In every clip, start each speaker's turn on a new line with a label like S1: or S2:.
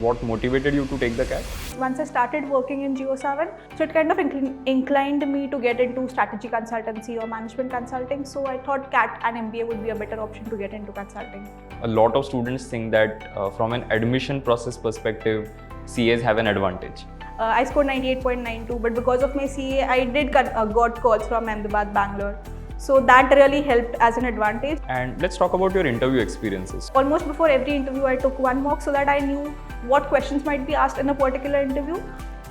S1: What motivated you to take the CAT?
S2: Once I started working in Geo7, so it kind of inclined me to get into strategy consultancy or management consulting. So I thought CAT and MBA would be a better option to get into consulting.
S1: A lot of students think that from an admission process perspective, CAs have an advantage.
S2: I scored 98.92, but because of my CA, I did got calls from Ahmedabad, Bangalore. So that really helped as an advantage.
S1: And let's talk about your interview experiences.
S2: Almost before every interview, I took one mock so that I knew what questions might be asked in a particular interview,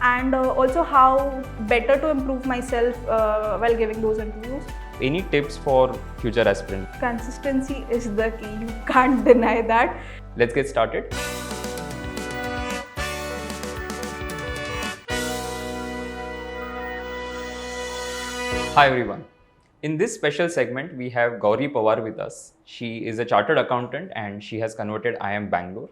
S2: and also how better to improve myself while giving those interviews.
S1: Any tips for future aspirants?
S2: Consistency is the key. You can't deny that.
S1: Let's get started. Hi everyone. In this special segment, we have Gauri with us. She is a chartered accountant and she has converted IIM Bangalore.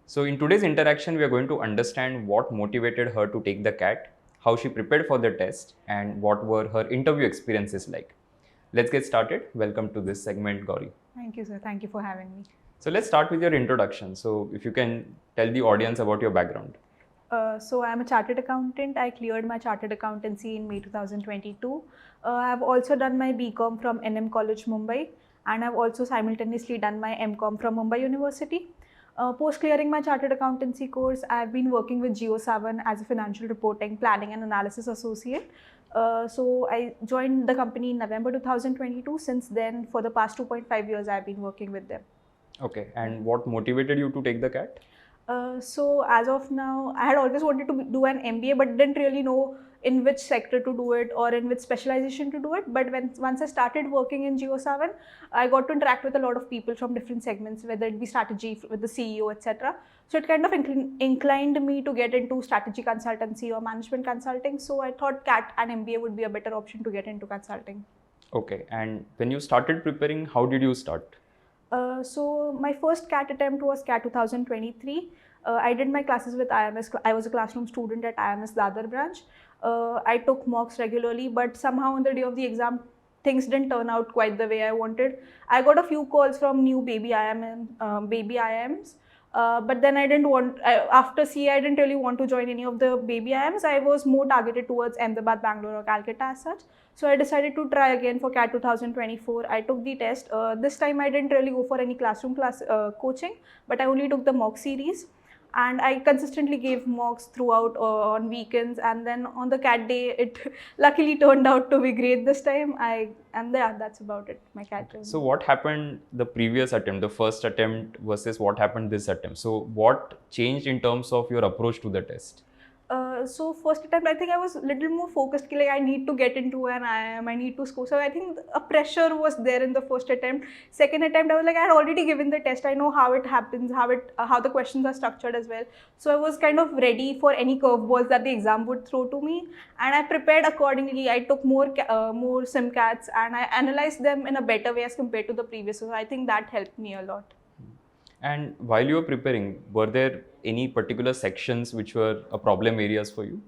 S1: So in today's interaction, we are going to understand what motivated her to take the CAT, how she prepared for the test, and what were her interview experiences like. Let's get started. Welcome to this segment, Gauri.
S2: Thank you, sir. Thank you for having me.
S1: So let's start with your introduction. So if you can tell the audience about your background.
S2: So I'm a chartered accountant. I cleared my chartered accountancy in May 2022. I've also done my BCom from NM College, Mumbai, and I've also simultaneously done my MCom from Mumbai University. Post clearing my chartered accountancy course, I've been working with Geo7 as a financial reporting, planning and analysis associate. So I joined the company in November 2022. Since then, for the past 2.5 years, I've been working with them.
S1: Okay, and what motivated you to take the CAT?
S2: So as of now, I had always wanted to do an MBA, but didn't really know in which sector to do it or in which specialization to do it. But once I started working in Geo7, I got to interact with a lot of people from different segments, whether it be strategy with the CEO, etc. So it kind of inclined me to get into strategy consultancy or management consulting. So I thought CAT and MBA would be a better option to get into consulting.
S1: Okay, and when you started preparing, how did you start?
S2: So my first CAT attempt was CAT 2023. I did my classes with IMS. I was a classroom student at IMS Dadar branch. I took mocks regularly, but somehow on the day of the exam, things didn't turn out quite the way I wanted. I got a few calls from new baby IIMs. But then I didn't want, after CA, I didn't really want to join any of the baby IIMs. I was more targeted towards Ahmedabad, Bangalore or Calcutta as such. So I decided to try again for CAT 2024. I took the test. This time I didn't really go for any classroom coaching, but I only took the mock series. And I consistently gave mocks throughout on weekends, and then on the CAT day, it luckily turned out to be great this time. That's about it. My CAT.
S1: So what happened the previous attempt, the first attempt versus what happened this attempt? So what changed in terms of your approach to the test?
S2: So first attempt, I think I was a little more focused. Like I need to get into an IIM, I need to score. So I think a pressure was there in the first attempt. Second attempt, I was like, I had already given the test. I know how it happens, how the questions are structured as well. So I was kind of ready for any curveballs that the exam would throw to me, and I prepared accordingly. I took more SimCats and I analyzed them in a better way as compared to the previous. So I think that helped me a lot.
S1: And while you were preparing, were there any particular sections which were problem areas for you?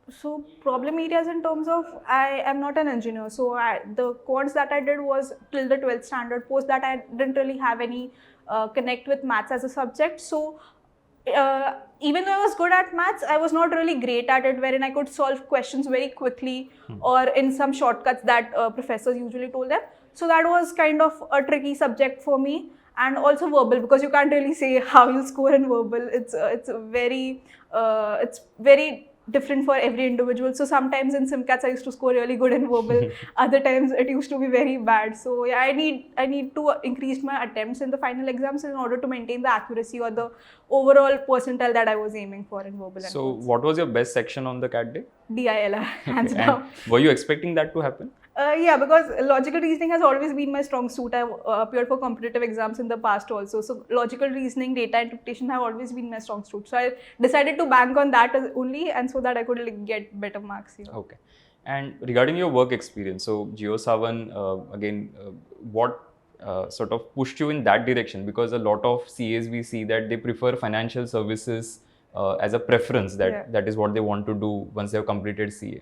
S2: So problem areas in terms of, I am not an engineer. So the course that I did was till the 12th standard. Post that I didn't really have any connect with maths as a subject. So even though I was good at maths, I was not really great at it, wherein I could solve questions very quickly or in some shortcuts that professors usually told them. So that was kind of a tricky subject for me. And also verbal, because you can't really say how you score in verbal. It's very different for every individual. So sometimes in SimCats I used to score really good in verbal. Other times it used to be very bad. So yeah, I need to increase my attempts in the final exams in order to maintain the accuracy or the overall percentile that I was aiming for in verbal.
S1: So what was your best section on the CAT day?
S2: DIL, hands down.
S1: Were you expecting that to happen?
S2: Yeah, because logical reasoning has always been my strong suit. I've appeared for competitive exams in the past also. So logical reasoning, data interpretation have always been my strong suit. So I decided to bank on that only, and so that I could get better marks here.
S1: Okay. And regarding your work experience, so Geo7, again, what sort of pushed you in that direction? Because a lot of CAs we see that they prefer financial services as a preference, that is what they want to do once they have completed CA.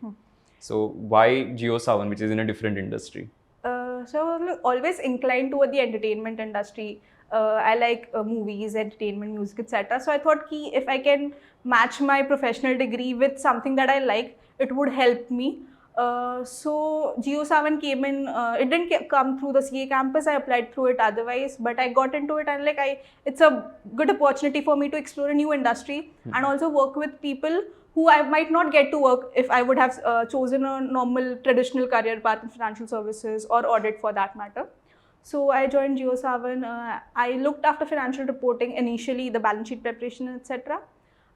S1: So why Geo7, which is in a different industry?
S2: So I was always inclined toward the entertainment industry. I like movies, entertainment, music, etc. So I thought ki if I can match my professional degree with something that I like, it would help me. So Geo7 came in. It didn't come through the CA campus. I applied through it otherwise, but I got into it, and it's a good opportunity for me to explore a new industry and also work with people who I might not get to work if I would have chosen a normal traditional career path in financial services or audit for that matter. So I joined Geo7. I looked after financial reporting initially, the balance sheet preparation, etc.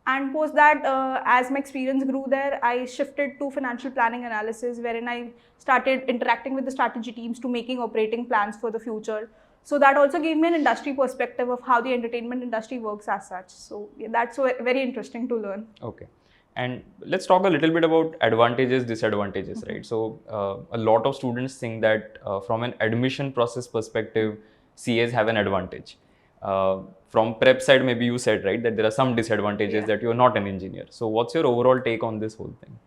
S2: And post that, as my experience grew there, I shifted to financial planning analysis, wherein I started interacting with the strategy teams to making operating plans for the future. So that also gave me an industry perspective of how the entertainment industry works as such. So yeah, that's very interesting to learn.
S1: Okay. And let's talk a little bit about advantages, disadvantages, right? So a lot of students think that from an admission process perspective, CAs have an advantage. From prep side, maybe you said, right, that there are some disadvantages that you're not an engineer. So what's your overall take on this whole thing?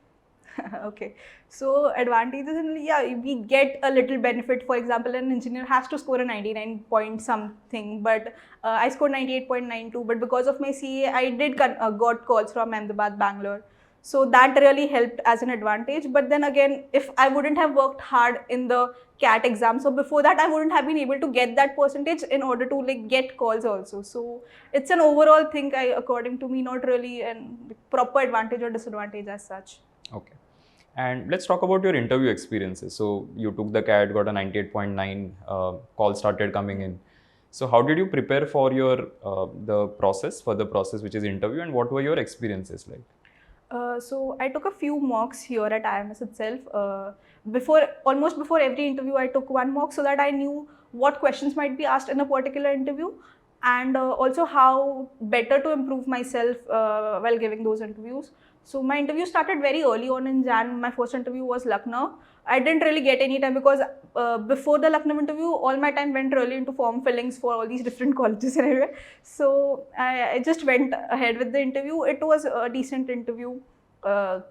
S2: Okay, so advantages, and yeah, we get a little benefit. For example, an engineer has to score a 99 point something, but I scored 98.92. But because of my CA, I did got calls from Ahmedabad, Bangalore. So that really helped as an advantage. But then again, if I wouldn't have worked hard in the CAT exam, so before that I wouldn't have been able to get that percentage in order to get calls also. So it's an overall thing, according to me, not really a proper advantage or disadvantage as such.
S1: Okay. And let's talk about your interview experiences. So you took the CAT, got a 98.9, calls started coming in. So how did you prepare for your the process which is interview, and what were your experiences like?
S2: So I took a few mocks here at IMS itself. Almost before every interview, I took one mock so that I knew what questions might be asked in a particular interview, and also how better to improve myself while giving those interviews. So my interview started very early on in Jan. My first interview was Lucknow. I didn't really get any time because before the Lucknow interview, all my time went really into form fillings for all these different colleges and everywhere. So I just went ahead with the interview. It was a decent interview. A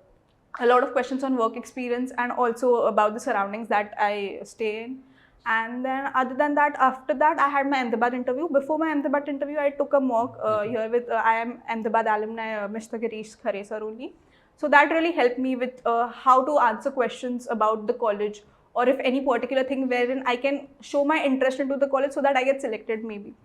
S2: lot of questions on work experience and also about the surroundings that I stay in. And then other than that, after that, I had my Ahmedabad interview. Before my Ahmedabad interview, I took a mock here with IIM Ahmedabad alumni, Mr. Girish Khare sir only. So that really helped me with how to answer questions about the college, or if any particular thing wherein I can show my interest into the college so that I get selected maybe.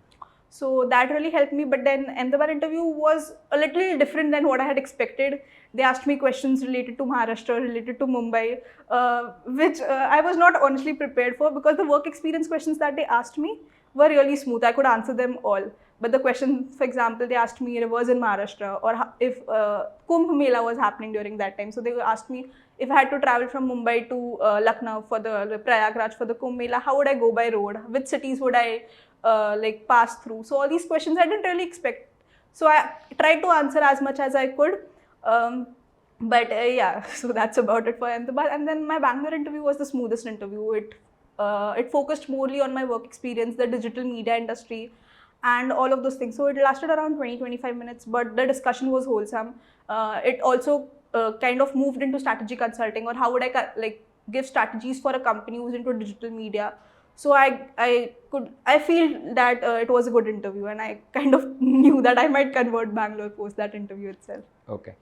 S2: So that really helped me. But then Ahmedabad interview was a little different than what I had expected. They asked me questions related to Maharashtra, related to Mumbai, which I was not honestly prepared for, because the work experience questions that they asked me were really smooth. I could answer them all. But the question, for example, they asked me rivers in Maharashtra, or if Kumbh Mela was happening during that time. So they asked me if I had to travel from Mumbai to Lucknow for the Prayagraj for the Kumbh Mela, how would I go by road? Which cities would I pass through? So all these questions I didn't really expect. So I tried to answer as much as I could. But yeah, so that's about it for Ahmedabad. And then my Bangalore interview was the smoothest interview. It focused morely on my work experience, the digital media industry, and all of those things. So it lasted around 20-25 minutes, but the discussion was wholesome. It also kind of moved into strategy consulting, or how would I give strategies for a company who's into digital media. So I feel that it was a good interview, and I kind of knew that I might convert Bangalore post that interview itself.
S1: Okay.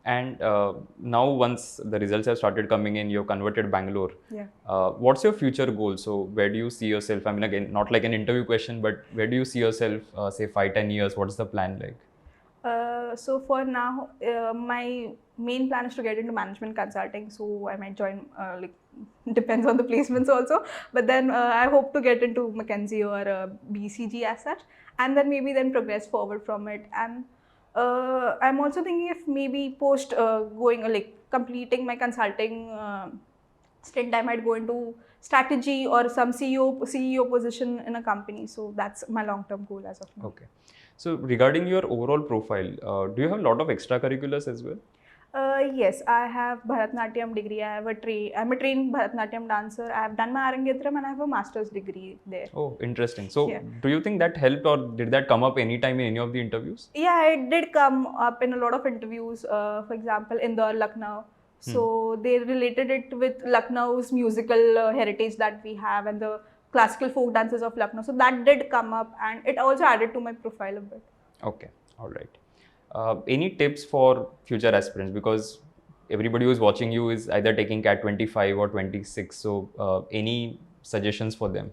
S1: And now once the results have started coming in, you've converted Bangalore.
S2: Yeah.
S1: What's your future goal? So where do you see yourself? I mean, again, not like an interview question, but where do you see yourself, say 5-10 years? What's the plan like?
S2: So for now, my main plan is to get into management consulting. So I might join, depends on the placements also. But then I hope to get into McKinsey or BCG as such, and then maybe then progress forward from it. And I'm also thinking if maybe post completing my consulting stint, I might go into strategy or some CEO position in a company. So that's my long-term goal as of now.
S1: Okay. So regarding your overall profile, do you have a lot of extracurriculars as well?
S2: Yes, I have Bharatnatyam degree. I'm a trained Bharatnatyam dancer. I have done my Arangetram and I have a master's degree there.
S1: Oh, interesting. So
S2: Yeah.
S1: do you think that helped, or did that come up anytime in any of the interviews?
S2: Yeah, it did come up in a lot of interviews. For example, Indore, Lucknow. So they related it with Lucknow's musical heritage that we have, and the classical folk dances of Lucknow. So that did come up, and it also added to my profile a bit.
S1: Okay, all right. Any tips for future aspirants? Because everybody who's watching you is either taking CAT 25 or 26. So, any suggestions for them?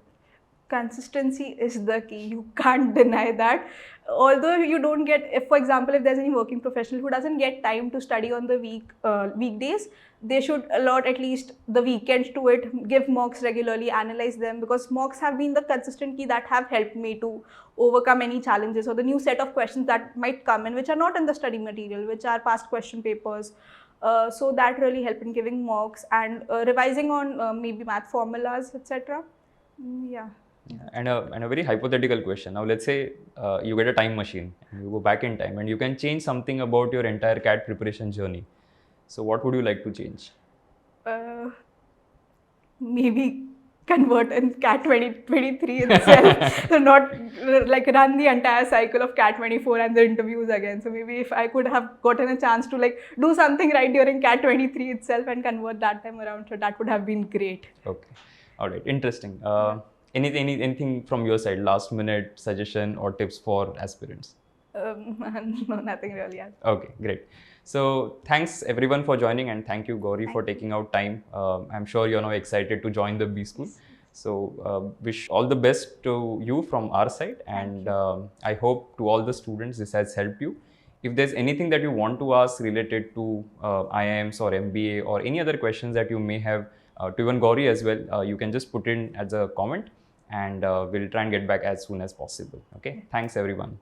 S2: Consistency is the key. You can't deny that. Although you don't get, if for example, if there's any working professional who doesn't get time to study on the weekdays, they should allot at least the weekends to it, give mocks regularly, analyze them, because mocks have been the consistent key that have helped me to overcome any challenges or the new set of questions that might come in, which are not in the study material, which are past question papers. So that really helped in giving mocks and revising on maybe math formulas, etc. Yeah.
S1: And a very hypothetical question. Now, let's say you get a time machine and you go back in time and you can change something about your entire CAT preparation journey. So, what would you like to change?
S2: Maybe convert in CAT 2023 itself. So not like run the entire cycle of CAT 24 and the interviews again. So maybe if I could have gotten a chance to like do something right during CAT 23 itself and convert that time around, so that would have been great.
S1: Okay, all right, interesting. Anything from your side, last minute suggestion or tips for aspirants?
S2: No, nothing really.
S1: Okay, great. So thanks everyone for joining, and thank you Gauri for taking out time. I'm sure you're now excited to join the B School. So wish all the best to you from our side, and I hope to all the students this has helped you. If there's anything that you want to ask related to IIMs or MBA or any other questions that you may have to even Gauri as well, you can just put in as a comment, and we'll try and get back as soon as possible. Okay, thanks everyone.